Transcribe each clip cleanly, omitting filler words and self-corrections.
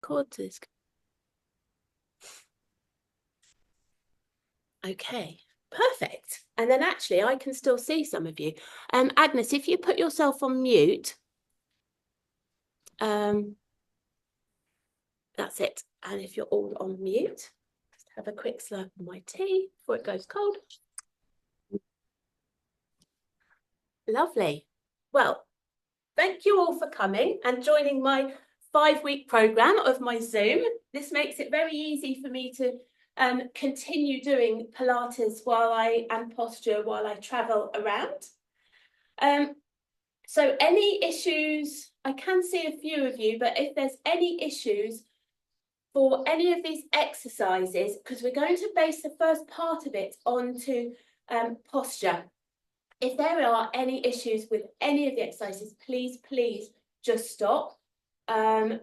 Record this. Okay, perfect. And then actually I can still see some of you. Agnes, if you put yourself on mute, that's it. And if you're all on mute, just have a quick slurp of my tea before it goes cold. Lovely. Well, thank you all for coming and joining my 5-week program of my Zoom. This makes it very easy for me to continue doing Pilates and posture while I travel around. So any issues, I can see a few of you, but if there's any issues for any of these exercises, because we're going to base the first part of it onto posture. If there are any issues with any of the exercises, please just stop.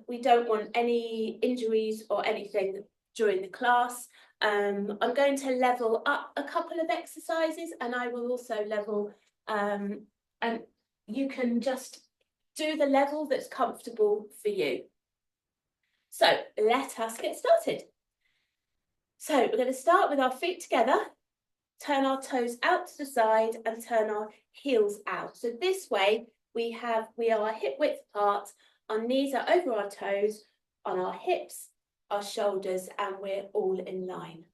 We don't want any injuries or anything during the class. I'm going to level up a couple of exercises, and I will also level, and you can just do the level that's comfortable for you. So let us get started. So we're going to start with our feet together, turn our toes out to the side and turn our heels out. So this way we are hip width apart, our knees are over our toes, on our hips, our shoulders, and we're all in line.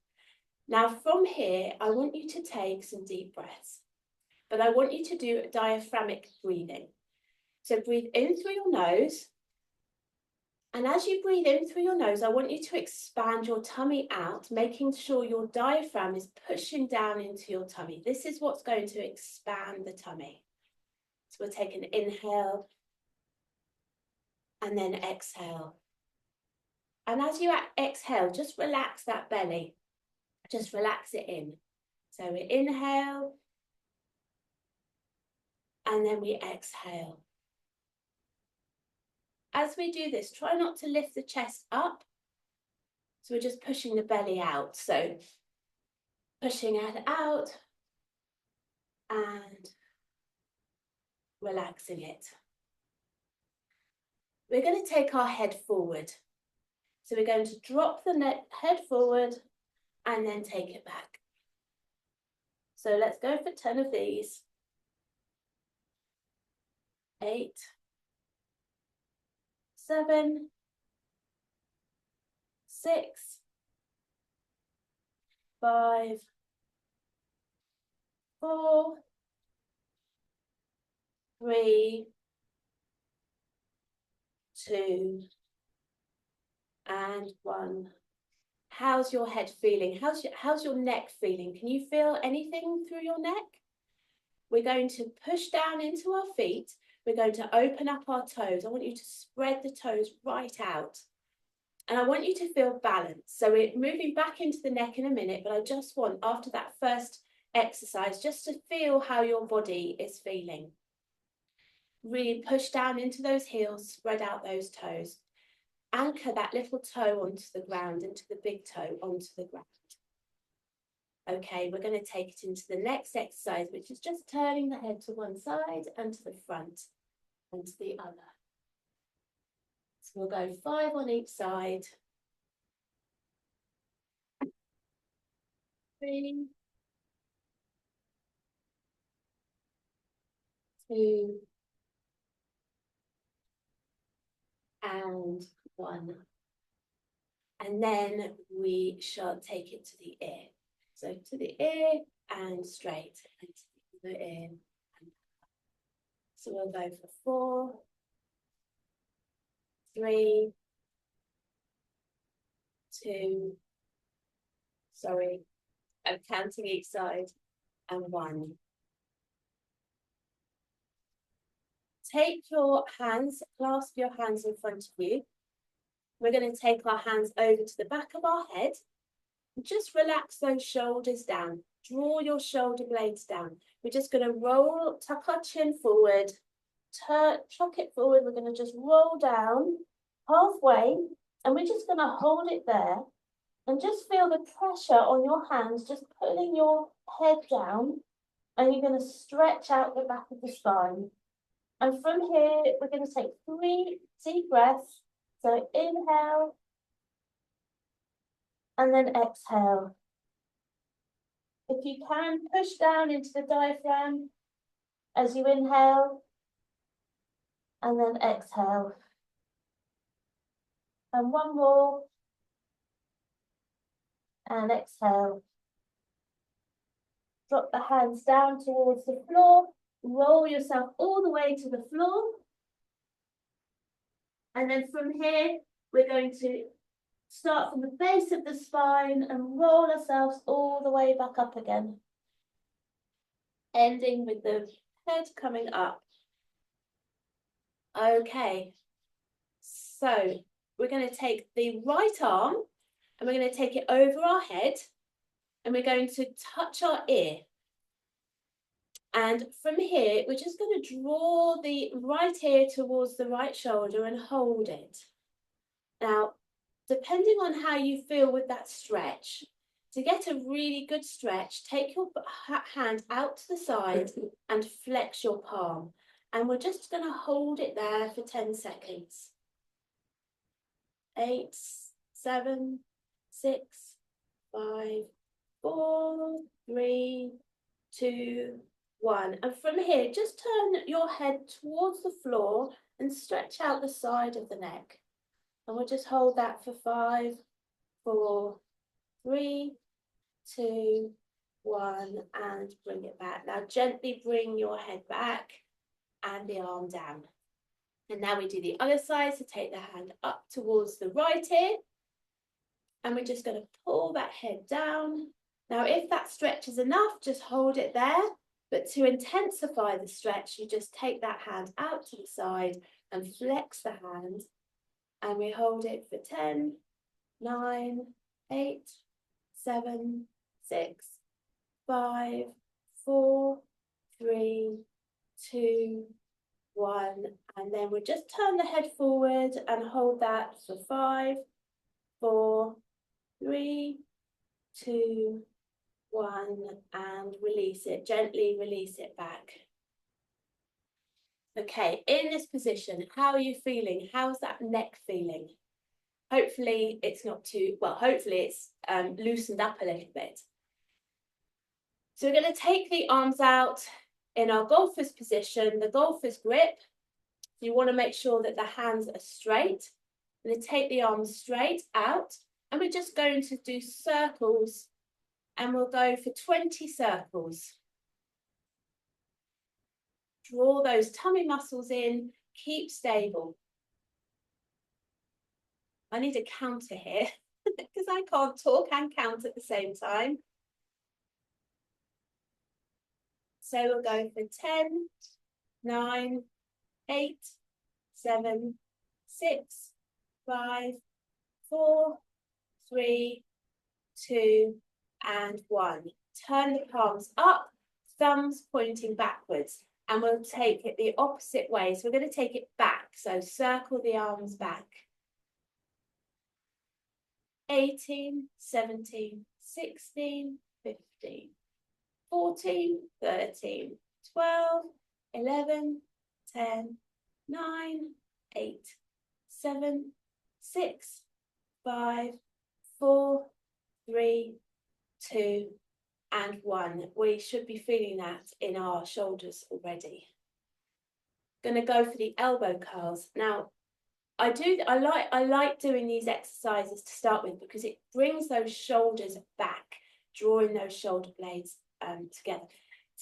Now from here, I want you to take some deep breaths, but I want you to do diaphragmic breathing. So breathe in through your nose. And as you breathe in through your nose, I want you to expand your tummy out, making sure your diaphragm is pushing down into your tummy. This is what's going to expand the tummy. So we'll take an inhale and then exhale. And as you exhale, just relax that belly. Just relax it in. So we inhale and then we exhale. As we do this, try not to lift the chest up. So we're just pushing the belly out. So pushing it out and relaxing it. We're going to take our head forward. So we're going to drop the head forward and then take it back. So let's go for 10 of these. 8, 7, 6, 5, 4, 3, 2, and 1. How's your head feeling? How's your neck feeling? Can you feel anything through your neck? We're going to push down into our feet. We're going to open up our toes. I want you to spread the toes right out. And I want you to feel balanced. So we're moving back into the neck in a minute, but I just want, after that first exercise, just to feel how your body is feeling. Really push down into those heels, spread out those toes. Anchor that little toe onto the ground, into the big toe onto the ground. Okay, we're going to take it into the next exercise, which is just turning the head to one side and to the front and to the other. So we'll go 5 on each side. 3, 2, and 1. And then we shall take it to the ear. So to the ear and straight, and to the ear. So we'll go for 4, 3, 2, sorry, I'm counting each side, and 1. Take your hands, clasp your hands in front of you. We're going to take our hands over to the back of our head. Just relax those shoulders down. Draw your shoulder blades down. We're just going to tuck our chin forward, chuck it forward. We're going to just roll down halfway, and we're just going to hold it there and just feel the pressure on your hands, just pulling your head down, and you're going to stretch out the back of the spine. And from here, we're going to take 3 deep breaths, So inhale and then exhale. If you can, push down into the diaphragm as you inhale and then exhale. And one more. And exhale. Drop the hands down towards the floor. Roll yourself all the way to the floor. And then from here, we're going to start from the base of the spine and roll ourselves all the way back up again. Ending with the head coming up. Okay, so we're going to take the right arm and we're going to take it over our head and we're going to touch our ear. And from here, we're just going to draw the right ear towards the right shoulder and hold it. Now, depending on how you feel with that stretch, to get a really good stretch, take your hand out to the side and flex your palm. And we're just going to hold it there for 10 seconds. 8, 7, 6, 5, 4, 3, 2, 1. And from here, just turn your head towards the floor and stretch out the side of the neck. And we'll just hold that for 5, 4, 3, 2, 1, and bring it back. Now gently bring your head back and the arm down. And now we do the other side, so take the hand up towards the right ear. And we're just going to pull that head down. Now if that stretch is enough, just hold it there. But to intensify the stretch, you just take that hand out to the side and flex the hand. And we hold it for 10, 9, 8, 7, 6, 5, 4, 3, 2, 1. And then we'll just turn the head forward and hold that for 5, 4, 3, 2, 1, and release it. Gently release it back. Okay, in this position, how are you feeling? How's that neck feeling? Hopefully it's not too, well, hopefully it's loosened up a little bit. So we're going to take the arms out in our golfer's position, the golfer's grip. You want to make sure that the hands are straight. I'm going to take the arms straight out and we're just going to do circles and we'll go for 20 circles. Draw those tummy muscles in, keep stable. I need a counter here because I can't talk and count at the same time. So we'll go for 10, 9, 8, 7, 6, 5, 4, 3, 2, and 1. Turn the palms up, thumbs pointing backwards, and we'll take it the opposite way. So we're going to take it back. So circle the arms back. 18, 17, 16, 15, 14, 13, 12, 11, 10, 9, 8, 7, 6, 5, 4, 3, 2, and 1. We should be feeling that in our shoulders already. Going to go for the elbow curls. Now, I like doing these exercises to start with because it brings those shoulders back, drawing those shoulder blades together.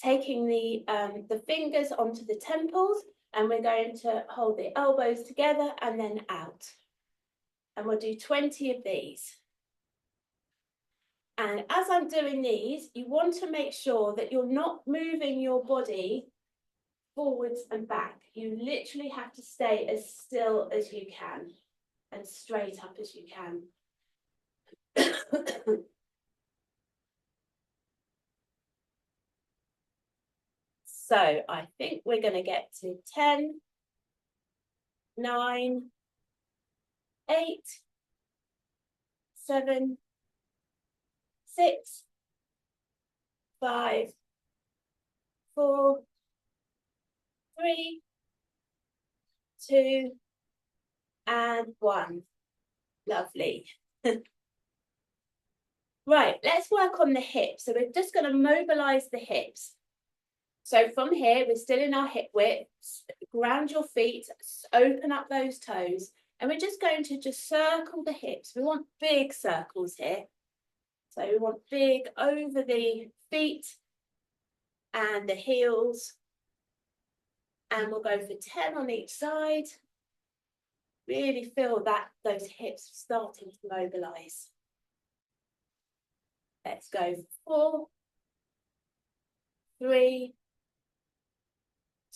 Taking the fingers onto the temples, and we're going to hold the elbows together and then out. And we'll do 20 of these. And as I'm doing these, you want to make sure that you're not moving your body forwards and back. You literally have to stay as still as you can and straight up as you can. So I think we're going to get to 10, 9, 8, 7, 6, 5, 4, 3, 2, and 1. Lovely. Right, let's work on the hips. So we're just going to mobilize the hips. So from here, we're still in our hip width. Ground your feet, open up those toes, and we're just going to just circle the hips. We want big circles here. So we want big over the feet and the heels. And we'll go for 10 on each side. Really feel that those hips starting to mobilize. Let's go for 4, 3,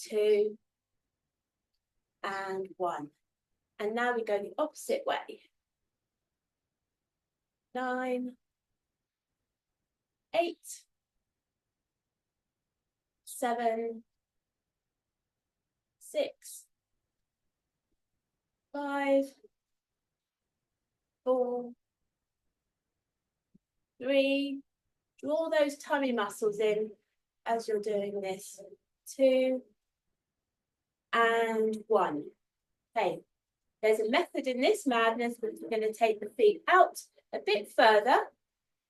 2, and 1. And now we go the opposite way. 9, 8, 7, 6, 5, 4, 3. Draw those tummy muscles in as you're doing this. 2, and 1. Okay, there's a method in this madness, which we're going to take the feet out a bit further,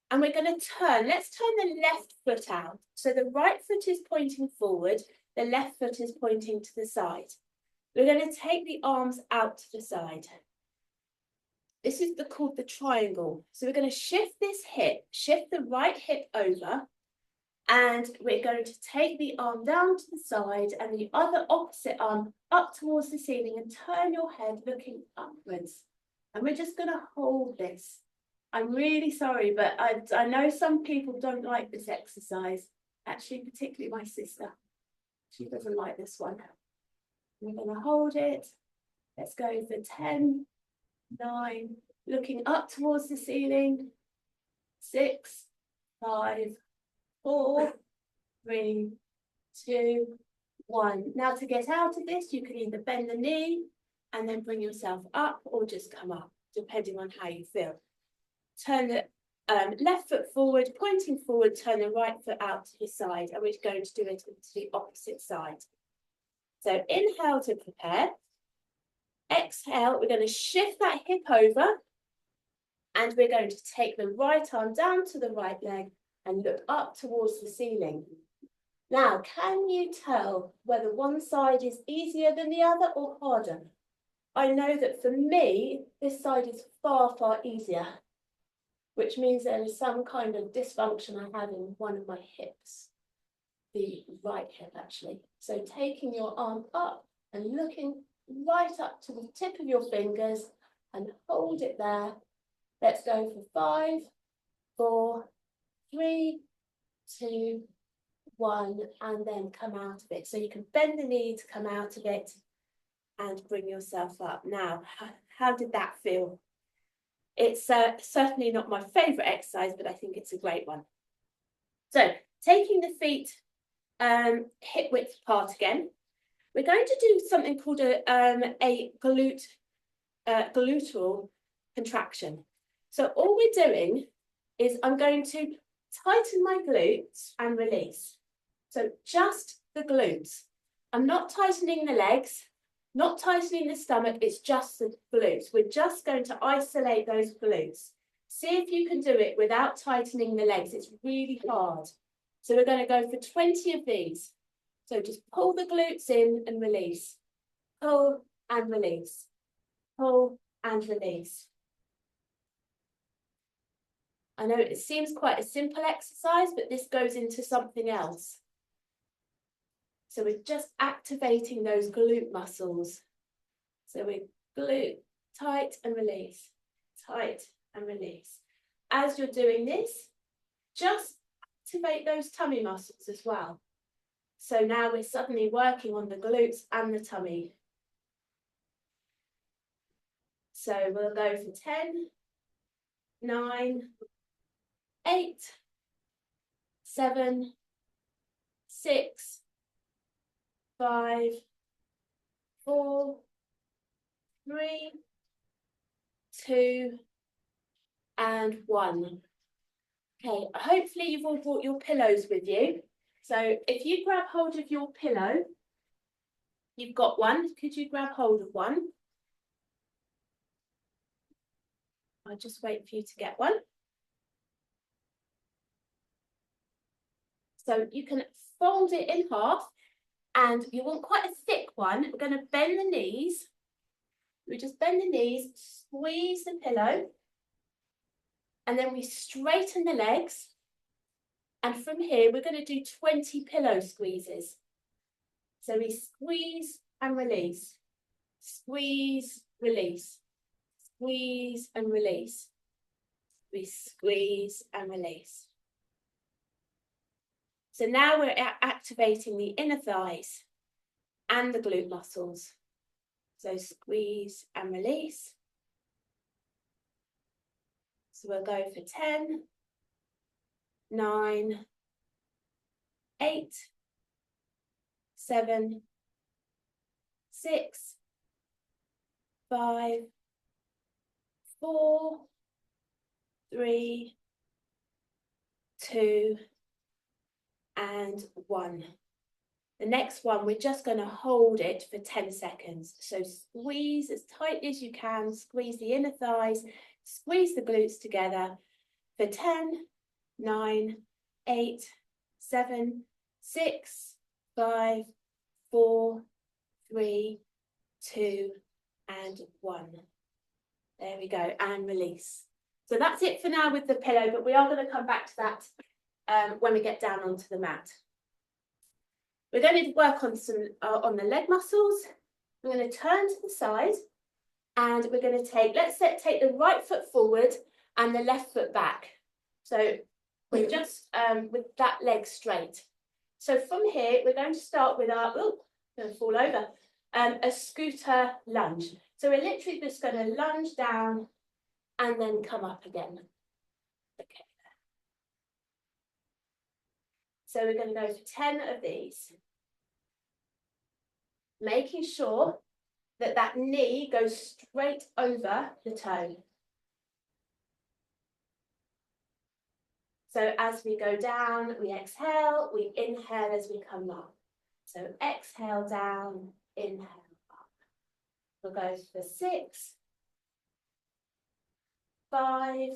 and we're going to turn. Let's turn the left foot out. So the right foot is pointing forward, the left foot is pointing to the side. We're going to take the arms out to the side. This is called the triangle. So we're going to shift this hip, shift the right hip over, and we're going to take the arm down to the side and the other opposite arm up towards the ceiling, and turn your head looking upwards. And we're just going to hold this. I'm really sorry, but I know some people don't like this exercise. Actually, particularly my sister. She doesn't like this one. We're going to hold it. Let's go for 10, 9, looking up towards the ceiling. 6, 5, 4, 3, 2, 1. Now to get out of this, you can either bend the knee and then bring yourself up, or just come up, depending on how you feel. Turn the left foot forward, pointing forward, turn the right foot out to your side, and we're going to do it to the opposite side. So inhale to prepare. Exhale, we're going to shift that hip over, and we're going to take the right arm down to the right leg and look up towards the ceiling. Now, can you tell whether one side is easier than the other or harder? I know that for me, this side is far, far easier, which means there is some kind of dysfunction I have in one of my hips, the right hip actually. So taking your arm up and looking right up to the tip of your fingers and hold it there. Let's go for 5, 4, 3, 2, 1, and then come out of it. So you can bend the knee to come out of it and bring yourself up. Now, how did that feel? It's certainly not my favourite exercise, but I think it's a great one. So taking the feet hip width apart again, we're going to do something called a gluteal contraction. So all we're doing is I'm going to tighten my glutes and release. So just the glutes. I'm not tightening the legs, not tightening the stomach, it's just the glutes. We're just going to isolate those glutes. See if you can do it without tightening the legs. It's really hard. So we're going to go for 20 of these. So just pull the glutes in and release. Pull and release. Pull and release. I know it seems quite a simple exercise, but this goes into something else. So we're just activating those glute muscles. So we glute, tight and release, tight and release. As you're doing this, just activate those tummy muscles as well. So now we're suddenly working on the glutes and the tummy. So we'll go for 10, 9, 8, 7, 6, 5, 4, 3, 2, and 1. Okay, hopefully you've all brought your pillows with you. So if you grab hold of your pillow, you've got one. Could you grab hold of one? I'll just wait for you to get one. So you can fold it in half, and you want quite a thick one. We're going to bend the knees. We just bend the knees, squeeze the pillow, and then we straighten the legs. And from here, we're going to do 20 pillow squeezes. So we squeeze and release, squeeze, release, squeeze and release. We squeeze and release. So now we're activating the inner thighs and the glute muscles. So squeeze and release. So we'll go for 10, 9, 8, 7, 6, 5, 4, 3, 2, and 1. The next one, we're just going to hold it for 10 seconds. So squeeze as tightly as you can, squeeze the inner thighs, squeeze the glutes together for 10, 9, 8, 7, 6, 5, 4, 3, 2, and 1. There we go, and release. So that's it for now with the pillow, but we are going to come back to that when we get down onto the mat. We're going to work on on the leg muscles. We're going to turn to the side, and we're going to take the right foot forward and the left foot back. So we're just with that leg straight. So from here, we're going to start with our, going to fall over, a scooter lunge. So we're literally just going to lunge down and then come up again. Okay. So we're going to go for 10 of these. Making sure that that knee goes straight over the toe. So as we go down, we exhale, we inhale as we come up. So exhale down, inhale up. We'll go for 6, 5,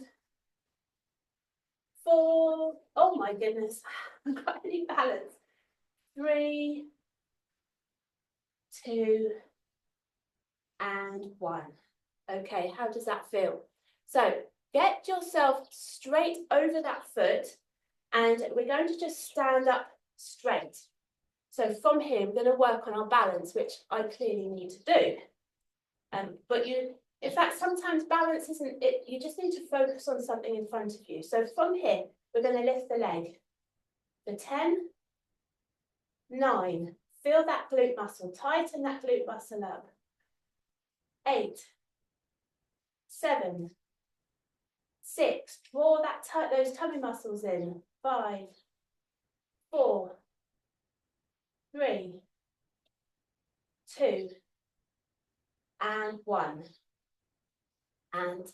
4, oh my goodness, I haven't got any balance. 3, 2, and 1. Okay, how does that feel? So get yourself straight over that foot, and we're going to just stand up straight. So from here, we're going to work on our balance, which I clearly need to do. But in fact, sometimes balance isn't it. You just need to focus on something in front of you. So from here, we're going to lift the leg for 10, 9. Feel that glute muscle, tighten that glute muscle up. 8, 7, 6. Draw those tummy muscles in. 5, 4, 3, 2, and 1. And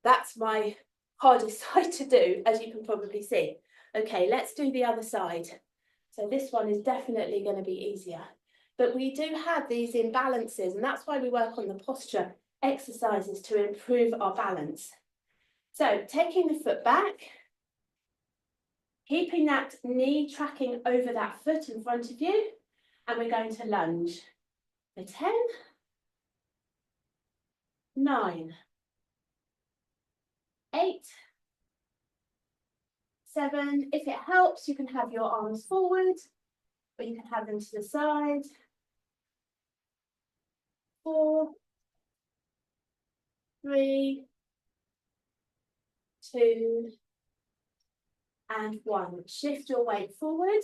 that's my hardest side to do, as you can probably see. Okay, let's do the other side. So this one is definitely going to be easier. But we do have these imbalances, and that's why we work on the posture exercises to improve our balance. So taking the foot back, keeping that knee tracking over that foot in front of you, and we're going to lunge for 10, 9, 8, 7. If it helps, you can have your arms forward, or you can have them to the side. 4, 3, 2, and 1. Shift your weight forward,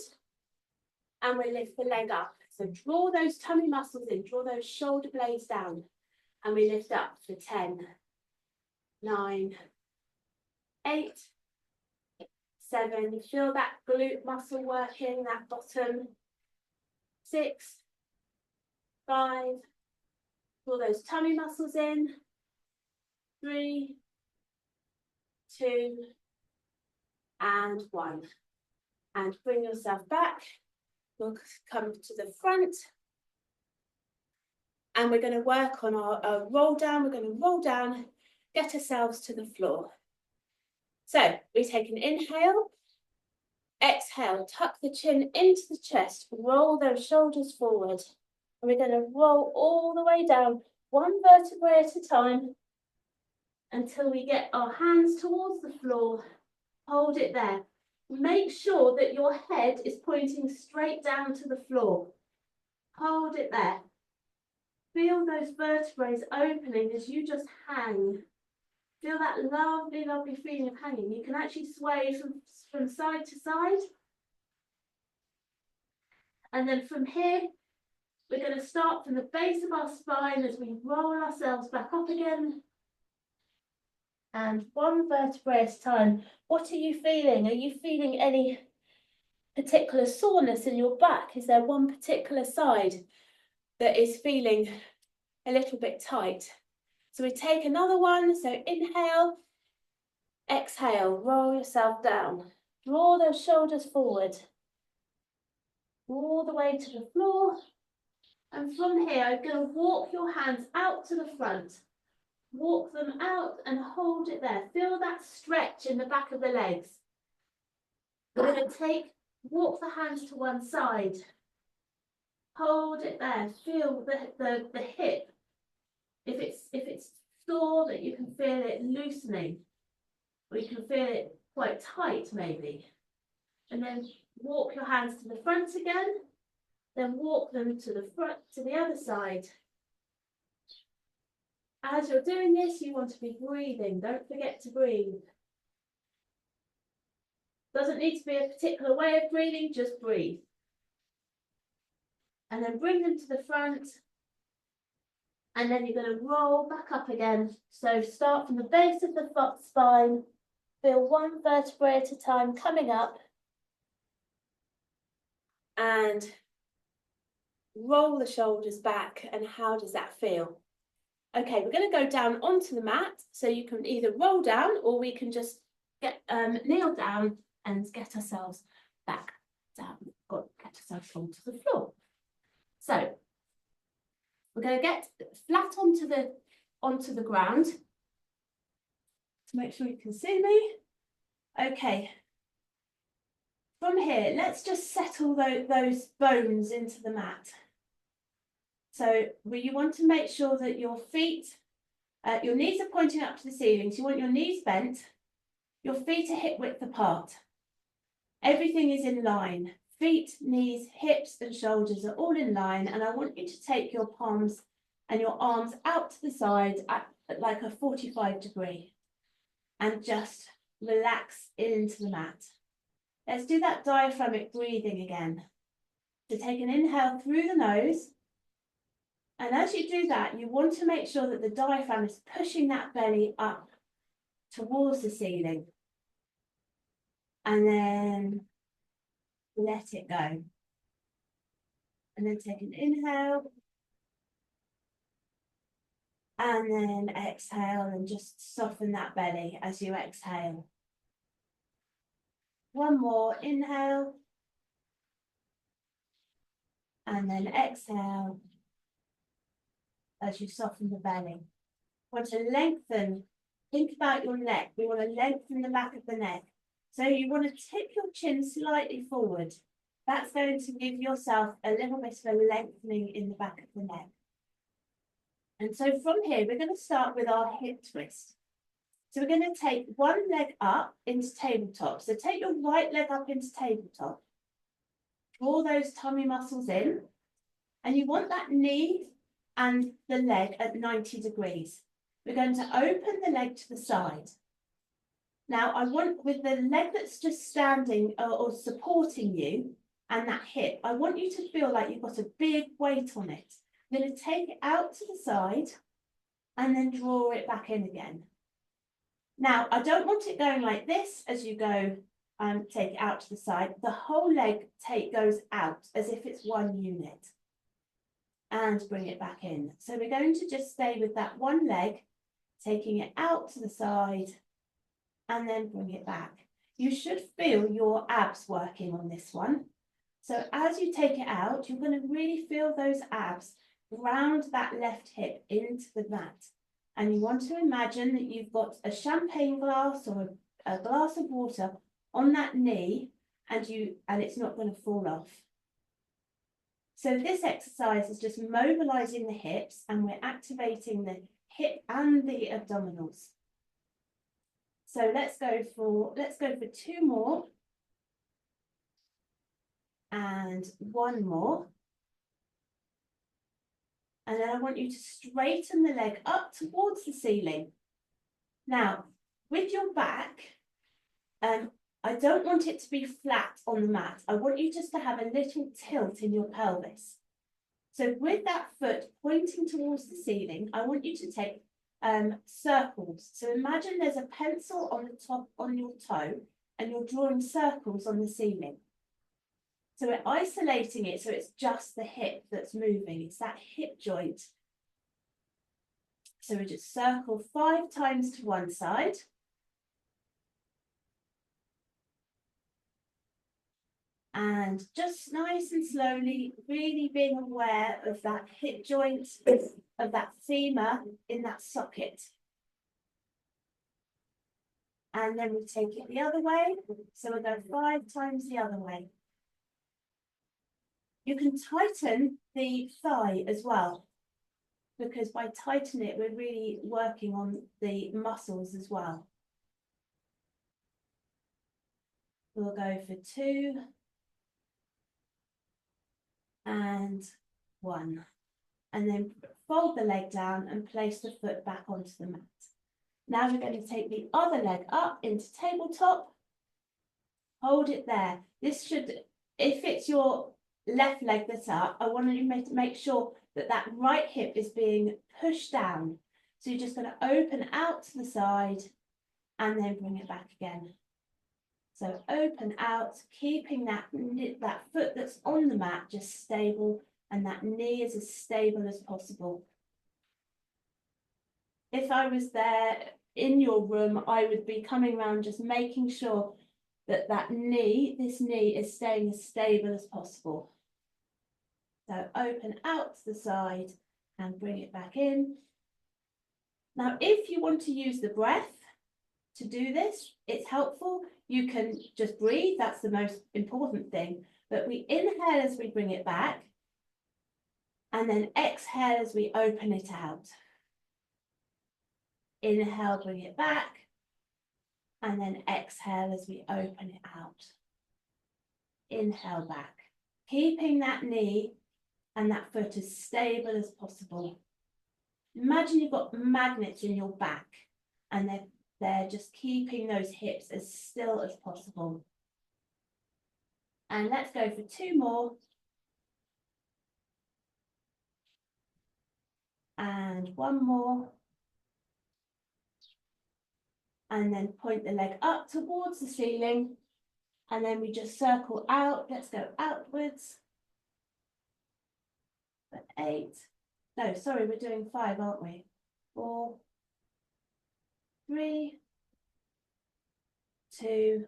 and we lift the leg up. So draw those tummy muscles in, draw those shoulder blades down, and we lift up for 10, 9, 8, 7. Feel that glute muscle working, that bottom. 6, 5. Draw those tummy muscles in. 3, 2, and 1. And bring yourself back. We'll come to the front. And we're going to work on our roll down. We're going to roll down get ourselves to the floor. So we take an inhale, exhale, tuck the chin into the chest, roll those shoulders forward. And we're going to roll all the way down, one vertebrae at a time, until we get our hands towards the floor. Hold it there. Make sure that your head is pointing straight down to the floor. Hold it there. Feel those vertebrae opening as you just hang. Feel that lovely, lovely feeling of hanging. You can actually sway from side to side. And then from here, we're going to start from the base of our spine as we roll ourselves back up again. And one vertebrae at a time. What are you feeling? Are you feeling any particular soreness in your back? Is there one particular side that is feeling a little bit tight? So we take another one. So inhale, exhale, roll yourself down. Draw those shoulders forward, all the way to the floor. And from here, I'm going to walk your hands out to the front. Walk them out and hold it there. Feel that stretch in the back of the legs. We're going to walk the hands to one side. Hold it there. Feel the hip. If it's sore, that you can feel it loosening, or you can feel it quite tight maybe. And then walk your hands to the front again. Then walk them to the front, to the other side. As you're doing this, you want to be breathing. Don't forget to breathe. Doesn't need to be a particular way of breathing, just breathe. And then bring them to the front. And then you're going to roll back up again. So start from the base of the spine. Feel one vertebrae at a time coming up. And roll the shoulders back. And how does that feel? Okay, we're going to go down onto the mat. So you can either roll down, or we can just get kneel down and get ourselves back down. Or get ourselves onto the floor. So we're going to get flat onto the ground to make sure you can see me. Okay. From here, let's just settle those bones into the mat. So you want to make sure that your feet, your knees are pointing up to the ceiling. So you want your knees bent, your feet are hip width apart. Everything is in line. Feet, knees, hips and shoulders are all in line. And I want you to take your palms and your arms out to the side at like a 45 degree. And just relax into the mat. Let's do that diaphragmic breathing again. So take an inhale through the nose. And as you do that, you want to make sure that the diaphragm is pushing that belly up towards the ceiling. And then let it go. And then take an inhale. And then exhale and just soften that belly as you exhale. One more, inhale. And then exhale as you soften the belly. Want to lengthen, think about your neck. We want to lengthen the back of the neck. So you want to tip your chin slightly forward. That's going to give yourself a little bit of a lengthening in the back of the neck. And so from here, we're going to start with our hip twist. So we're going to take one leg up into tabletop. So take your right leg up into tabletop. Draw those tummy muscles in. And you want that knee and the leg at 90 degrees. We're going to open the leg to the side. Now I want, with the leg that's just standing or supporting you and that hip, I want you to feel like you've got a big weight on it. I'm going to take it out to the side and then draw it back in again. Now, I don't want it going like this as you go and take it out to the side. The whole leg goes out as if it's one unit. And bring it back in. So we're going to just stay with that one leg, taking it out to the side, and then bring it back. You should feel your abs working on this one. So as you take it out, you're going to really feel those abs round that left hip into the mat. And you want to imagine that you've got a champagne glass or a glass of water on that knee, and it's not going to fall off. So this exercise is just mobilizing the hips, and we're activating the hip and the abdominals. So let's go for 2 more. And 1 more. And then I want you to straighten the leg up towards the ceiling. Now, with your back, I don't want it to be flat on the mat. I want you just to have a little tilt in your pelvis. So with that foot pointing towards the ceiling, I want you to take circles. So imagine there's a pencil on the top on your toe, and you're drawing circles on the ceiling. So we're isolating it, so it's just the hip that's moving. It's that hip joint. So we just circle 5 times to one side. And just nice and slowly, really being aware of that hip joint, of that femur in that socket. And then we take it the other way. So we'll go 5 times the other way. You can tighten the thigh as well, because by tightening it, we're really working on the muscles as well. We'll go for 2 and 1. And then fold the leg down and place the foot back onto the mat. Now we're going to take the other leg up into tabletop. Hold it there. This should, if it's your left leg that's up, I want you to make sure that that right hip is being pushed down. So you're just going to open out to the side and then bring it back again. So open out, keeping that foot that's on the mat just stable, and that knee is as stable as possible. If I was there in your room, I would be coming around just making sure that this knee is staying as stable as possible. So open out to the side and bring it back in. Now, if you want to use the breath to do this, it's helpful. You can just breathe, that's the most important thing. But we inhale as we bring it back, and then exhale as we open it out. Inhale, bring it back, and then exhale as we open it out. Inhale back, keeping that knee and that foot as stable as possible. Imagine you've got magnets in your back, and they're just keeping those hips as still as possible. And let's go for 2 more. And 1 more. And then point the leg up towards the ceiling. And then we just circle out. Let's go outwards. For 8. No, sorry, we're doing 5, aren't we? 4, 3, 2,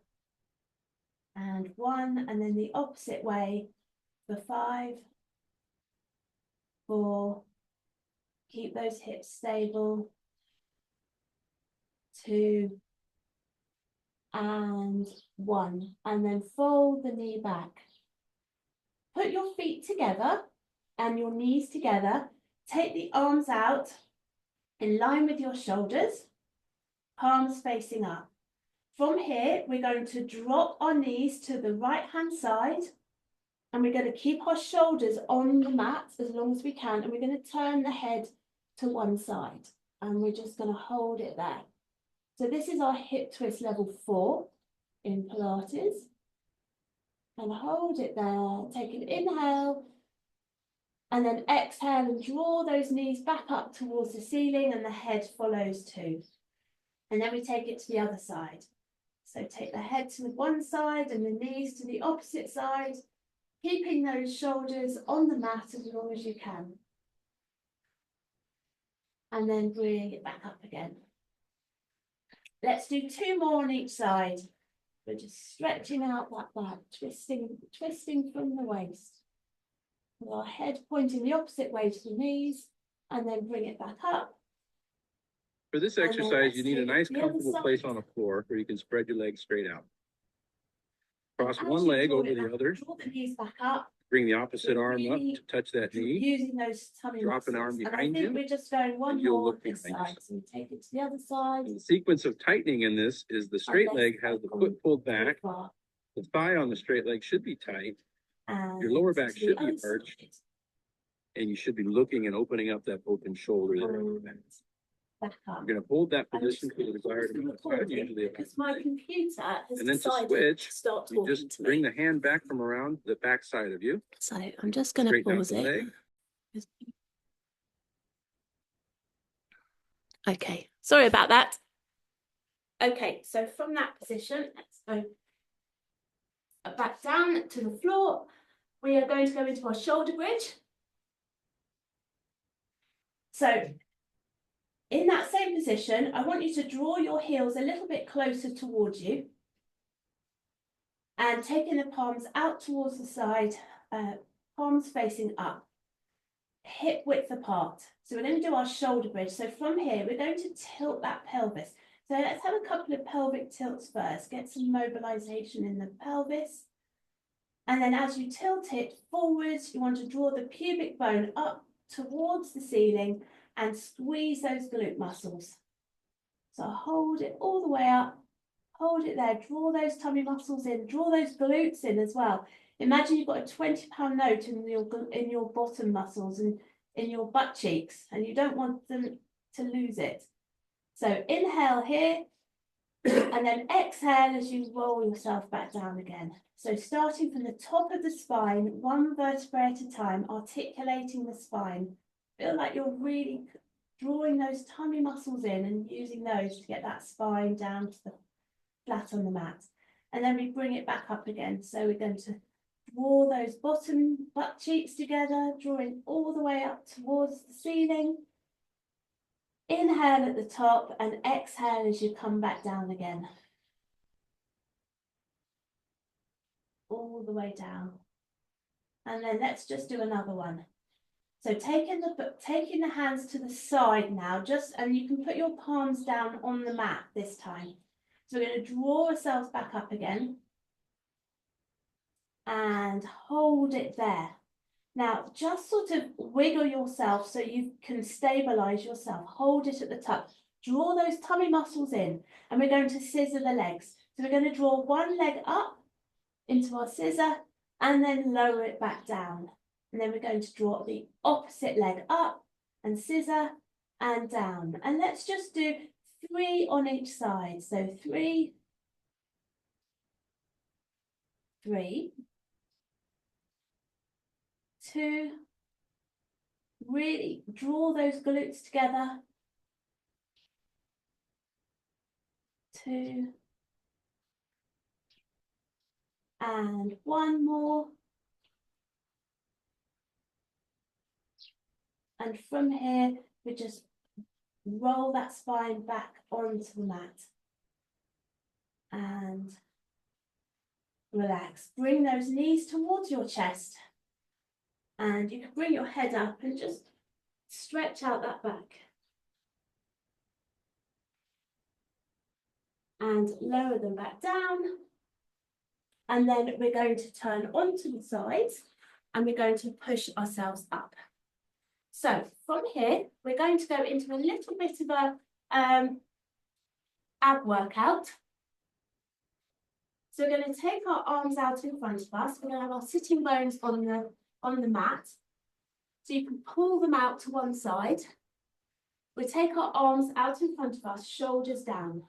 and 1. And then the opposite way for 5, 4. Keep those hips stable. 2 and 1. And then fold the knee back. Put your feet together and your knees together. Take the arms out in line with your shoulders, palms facing up. From here, we're going to drop our knees to the right-hand side, and we're going to keep our shoulders on the mat as long as we can, and we're going to turn the head to one side, and we're just going to hold it there. So this is our hip twist level 4 in Pilates. And hold it there, take an inhale, and then exhale and draw those knees back up towards the ceiling, and the head follows too. And then we take it to the other side. So take the head to one side and the knees to the opposite side, keeping those shoulders on the mat as long as you can. And then bring it back up again. Let's do 2 more on each side. We're just stretching out that back, twisting from the waist. With our head pointing the opposite way to the knees, and then bring it back up. For this exercise, you need a nice comfortable place on the floor where you can spread your legs straight out. Cross one leg over the other. Draw the knees back up. Bring the opposite arm up to touch that knee. Using those tummy Drop an arm behind you. We're just going one more this side. So we take it to the other side. And the sequence of tightening in this is the straight leg has the foot pulled back. The thigh on the straight leg should be tight. Your lower back should be arched. And you should be looking and opening up that open shoulder there. Back up. You're going to hold that position for the desired amount of time, usually because my computer has and then to switch, you just bring the hand back from around the back side of you. So I'm just going to pause it. Okay, sorry about that. Okay, so from that position, let's go back down to the floor. We are going to go into our shoulder bridge. So in that same position, I want you to draw your heels a little bit closer towards you and taking the palms out towards the side, palms facing up, hip width apart. So we're going to do our shoulder bridge. So from here, we're going to tilt that pelvis. So let's have a couple of pelvic tilts first, get some mobilization in the pelvis. And then as you tilt it forwards, you want to draw the pubic bone up towards the ceiling and squeeze those glute muscles. So hold it all the way up, hold it there, draw those tummy muscles in, draw those glutes in as well. Imagine you've got a 20-pound note in your bottom muscles and in your butt cheeks, and you don't want them to lose it. So inhale here, and then exhale as you roll yourself back down again. So starting from the top of the spine, one vertebrae at a time, articulating the spine. Feel like you're really drawing those tummy muscles in and using those to get that spine down to the flat on the mat. And then we bring it back up again. So we're going to draw those bottom butt cheeks together, drawing all the way up towards the ceiling. Inhale at the top and exhale as you come back down again. All the way down. And then let's just do another one. So taking the hands to the side now, and you can put your palms down on the mat this time. So we're going to draw ourselves back up again and hold it there. Now just sort of wiggle yourself so you can stabilize yourself. Hold it at the top. Draw those tummy muscles in, and we're going to scissor the legs. So we're going to draw one leg up into our scissor and then lower it back down. And then we're going to draw the opposite leg up and scissor and down. And let's just do 3 on each side. So 3, 3, 2, really draw those glutes together. 2, and 1 more. And from here, we just roll that spine back onto the mat. And relax. Bring those knees towards your chest. And you can bring your head up and just stretch out that back. And lower them back down. And then we're going to turn onto the sides and we're going to push ourselves up. So from here, we're going to go into a little bit of a ab workout. So we're going to take our arms out in front of us. We're going to have our sitting bones on the mat. So you can pull them out to one side. We take our arms out in front of us, shoulders down.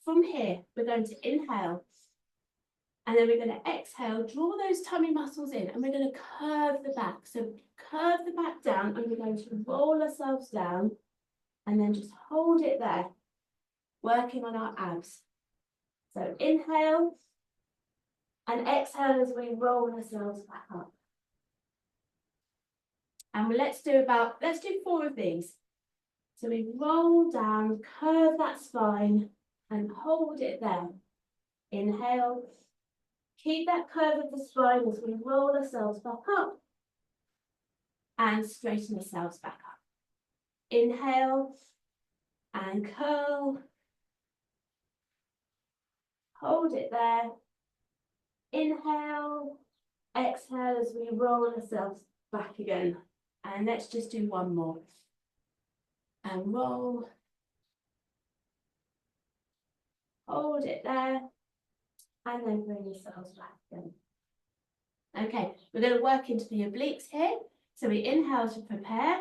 From here, we're going to inhale. And then we're going to exhale, draw those tummy muscles in, and we're going to curve the back. So curve the back down, and we're going to roll ourselves down, and then just hold it there, working on our abs. So inhale, and exhale as we roll ourselves back up. And let's do 4 of these. So we roll down, curve that spine, and hold it there. Inhale. Keep that curve of the spine as we roll ourselves back up and straighten ourselves back up. Inhale and curl. Hold it there. Inhale, exhale as we roll ourselves back again. And let's just do one more. And roll. Hold it there. And then bring yourselves back again. Okay, we're going to work into the obliques here. So we inhale to prepare.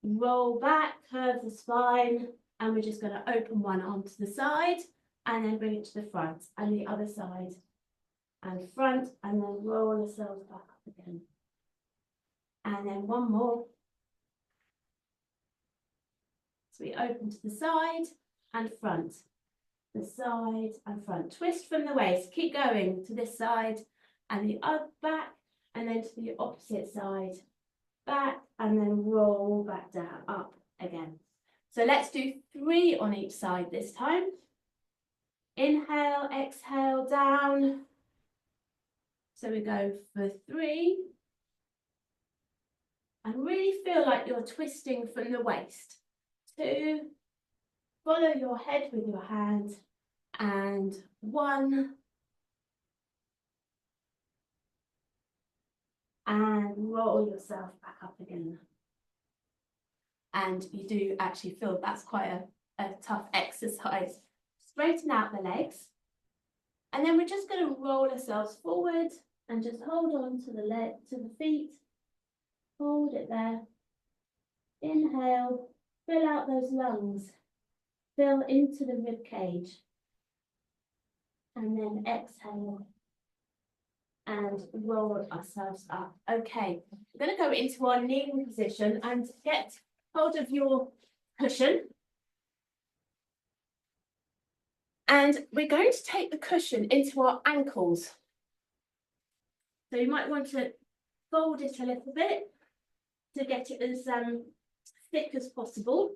Roll back, curve the spine. And we're just going to open one arm to the side. And then bring it to the front. And the other side. And front. And then roll ourselves back up again. And then one more. So we open to the side and front. The side and front. Twist from the waist. Keep going to this side and the other back, and then to the opposite side. Back, and then roll back down, up again. So let's do 3 on each side this time. Inhale, exhale, down. So we go for 3. And really feel like you're twisting from the waist. 2. Follow your head with your hand. And 1. And roll yourself back up again. And you do actually feel that's quite a tough exercise. Straighten out the legs. And then we're just going to roll ourselves forward and just hold on to the feet. Hold it there. Inhale, fill out those lungs. Fill into the rib cage. And then exhale. And roll ourselves up. Okay, we're going to go into our kneeling position and get hold of your cushion. And we're going to take the cushion into our ankles. So you might want to fold it a little bit to get it as thick as possible.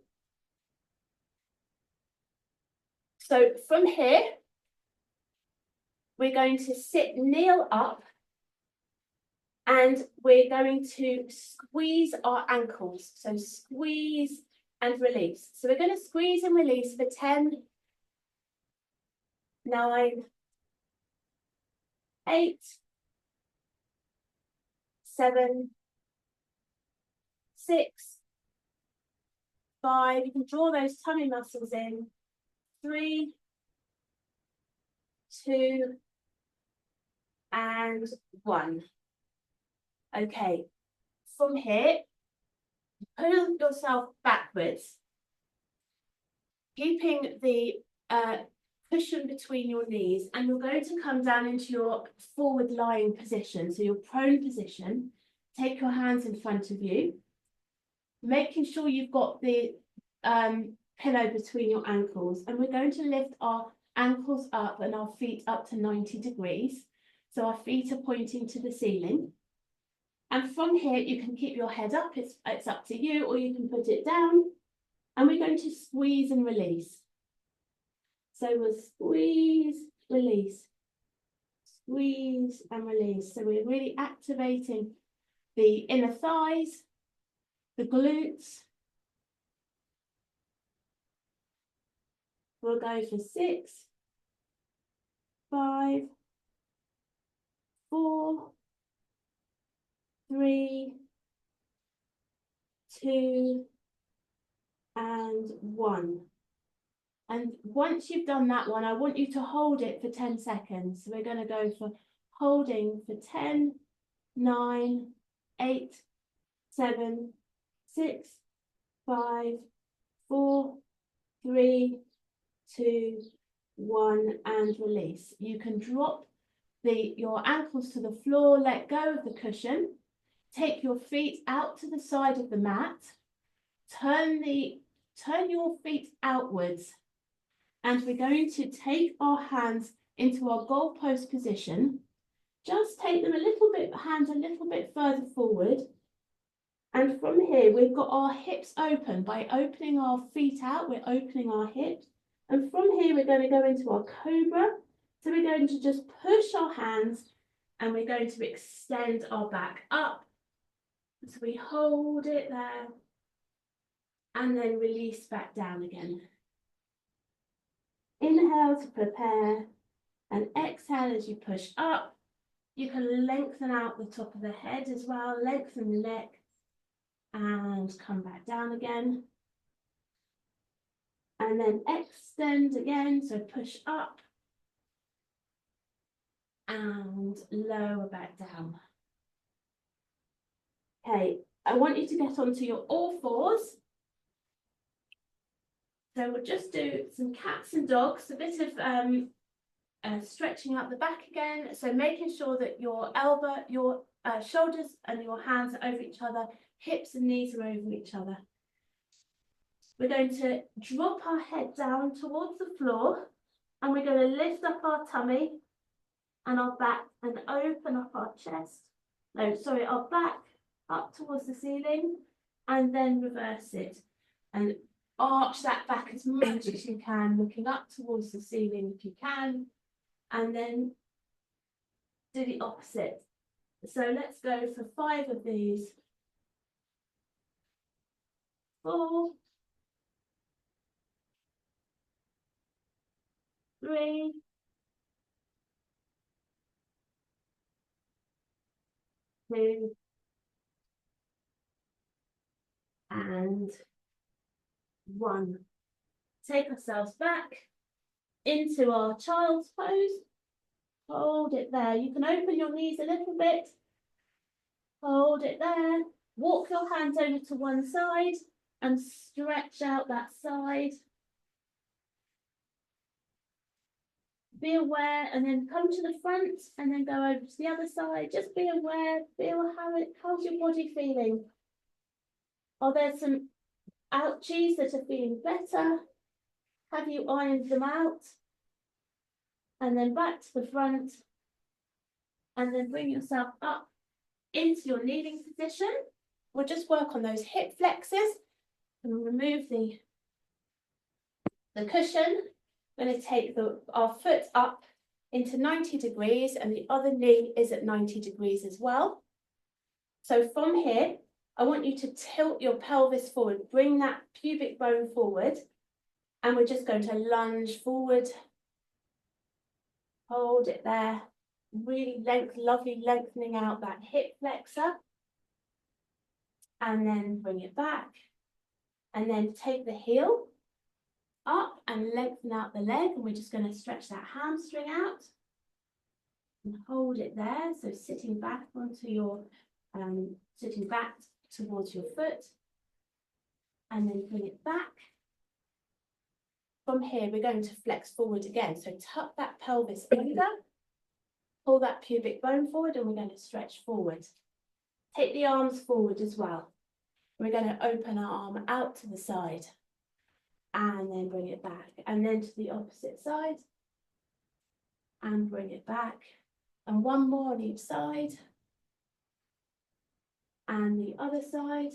So from here, we're going to kneel up, and we're going to squeeze our ankles. So squeeze and release. So we're going to squeeze and release for 10, 9, 8, 7, 6, 5. You can draw those tummy muscles in. 3, 2, and 1. Okay, from here, pull yourself backwards, keeping the cushion between your knees, and you're going to come down into your forward lying position, so your prone position. Take your hands in front of you, making sure you've got the pillow between your ankles, and we're going to lift our ankles up and our feet up to 90 degrees. So our feet are pointing to the ceiling. And from here, you can keep your head up, it's up to you, or you can put it down. And we're going to squeeze and release. So we'll squeeze, release, squeeze and release. So we're really activating the inner thighs, the glutes. We'll go for 6, 5, 4, 3, 2, and 1. And once you've done that one, I want you to hold it for 10 seconds. So we're going to go for holding for 10, 9, 8, 7, 6, 5, 4, 3, 2, 1, and release. You can drop your ankles to the floor, let go of the cushion, take your feet out to the side of the mat, turn your feet outwards, and we're going to take our hands into our goalpost position. Just take them hands a little bit further forward. And from here, we've got our hips open. By opening our feet out, we're opening our hips. And from here, we're going to go into our cobra. So we're going to just push our hands, and we're going to extend our back up. So we hold it there. and then release back down again. Inhale to prepare, and exhale as you push up. You can lengthen out the top of the head as well, lengthen the neck, and come back down again. And then extend again, so push up and lower back down. Okay, I want you to get onto your all fours. So we'll just do some cats and dogs, a bit of stretching out the back again. So making sure that your shoulders and your hands are over each other, hips and knees are over each other. We're going to drop our head down towards the floor, and we're going to lift up our tummy and our back and open up our chest. No, sorry, our back up towards the ceiling, and then reverse it and arch that back as much as you can, looking up towards the ceiling if you can, and then do the opposite. So let's go for 5 of these. 4, 3, 2, and 1. Take ourselves back into our child's pose. Hold it there. You can open your knees a little bit. Hold it there. Walk your hands over to one side and stretch out that side. Be aware, and then come to the front and then go over to the other side. Just be aware, feel how's your body feeling? Are there some ouchies that are feeling better? Have you ironed them out? And then back to the front, and then bring yourself up into your kneeling position. We'll just work on those hip flexors and remove the cushion. I'm going to take our foot up into 90 degrees, and the other knee is at 90 degrees as well. So from here, I want you to tilt your pelvis forward, bring that pubic bone forward, and we're just going to lunge forward. Hold it there. Really lovely lengthening out that hip flexor. And then bring it back. And then take the heel up and lengthen out the leg, and we're just going to stretch that hamstring out and hold it there. So sitting back onto your sitting back towards your foot, and then bring it back. From here, we're going to flex forward again. So tuck that pelvis under, pull that pubic bone forward, and we're going to stretch forward. Take the arms forward as well. We're going to open our arm out to the side and then bring it back, and then to the opposite side and bring it back, and one more on each side and the other side,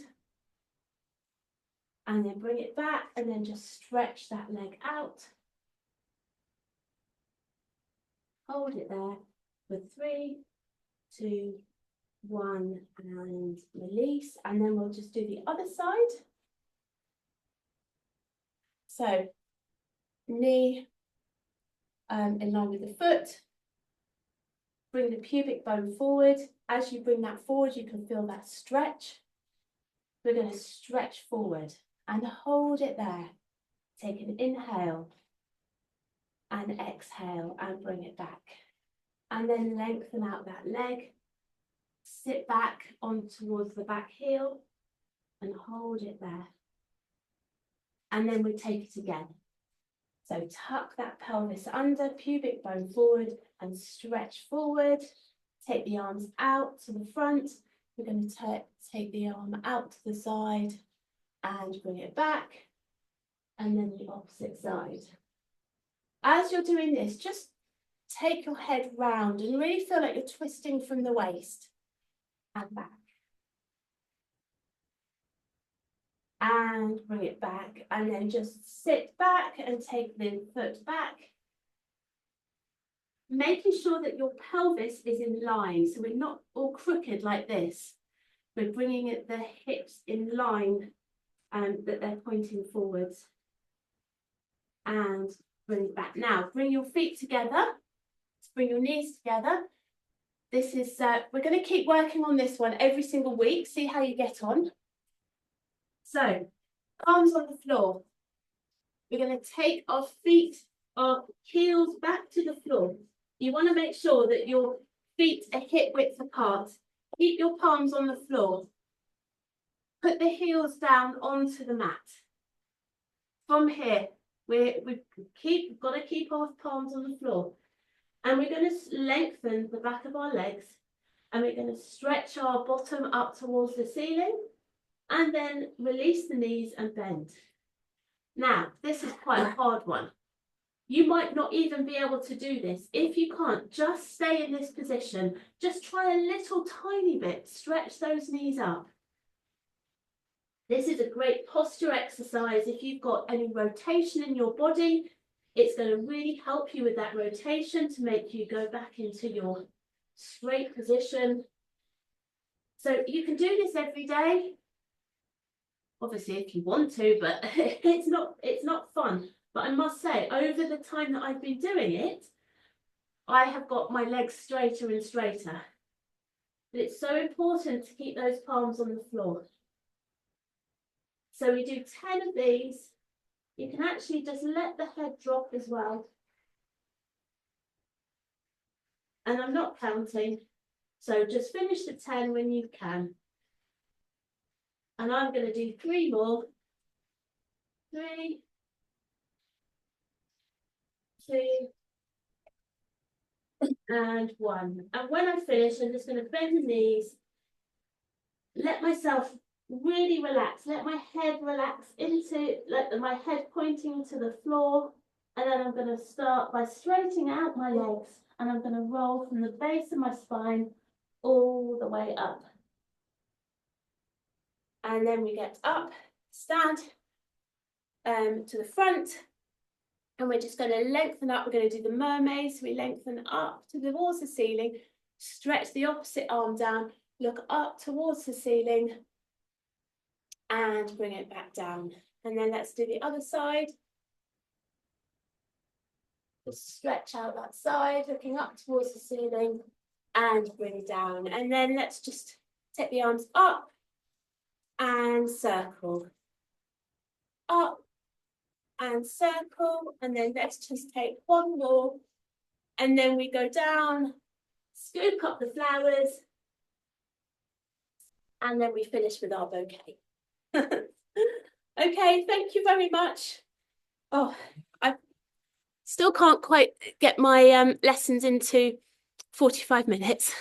and then bring it back, and then just stretch that leg out. Hold it there for 3, 2, 1, and release, and then we'll just do the other side. So knee in line with the foot. Bring the pubic bone forward. As you bring that forward, you can feel that stretch. We're going to stretch forward and hold it there. Take an inhale and exhale and bring it back. And then lengthen out that leg. Sit back on towards the back heel and hold it there. And then we take it again. So tuck that pelvis under, pubic bone forward, and stretch forward. Take the arms out to the front. We're going to take the arm out to the side and bring it back. And then the opposite side. As you're doing this, just take your head round and really feel like you're twisting from the waist and back. And bring it back, and then just sit back and take the foot back, making sure that your pelvis is in line, so we're not all crooked like this. We're bringing the hips in line that they're pointing forwards. And bring it back. Now, bring your feet together. Bring your knees together. This is, we're going to keep working on this one every single week. See how you get on. So, arms on the floor. We're going to take our feet, our heels back to the floor. You want to make sure that your feet are hip width apart. Keep your palms on the floor. Put the heels down onto the mat. From here, we've got to keep our palms on the floor. And we're going to lengthen the back of our legs. And we're going to stretch our bottom up towards the ceiling. And then release the knees and bend. Now, this is quite a hard one. You might not even be able to do this. If you can't, just stay in this position. Just try a little tiny bit. Stretch those knees up. This is a great posture exercise. If you've got any rotation in your body, it's going to really help you with that rotation to make you go back into your straight position. So you can do this every day. Obviously, if you want to, but it's not fun. But I must say, over the time that I've been doing it, I have got my legs straighter and straighter. But it's so important to keep those palms on the floor. So we do 10 of these. You can actually just let the head drop as well. And I'm not counting. So just finish the 10 when you can. And I'm going to do 3 more. 3, 2, and 1. And when I finish, I'm just going to bend the knees. Let myself really relax. Let my head relax into, let my head pointing to the floor. And then I'm going to start by straightening out my legs. And I'm going to roll from the base of my spine all the way up. And then we get up, stand to the front. And we're just going to lengthen up. We're going to do the mermaid. So we lengthen up towards the ceiling, stretch the opposite arm down, look up towards the ceiling, and bring it back down. And then let's do the other side. Just stretch out that side, looking up towards the ceiling, and bring it down. And then let's just take the arms up and circle. Up and circle, and then let's just take 1 more, and then we go down, scoop up the flowers, and then we finish with our bouquet. Okay, thank you very much. Oh, I still can't quite get my lessons into 45 minutes.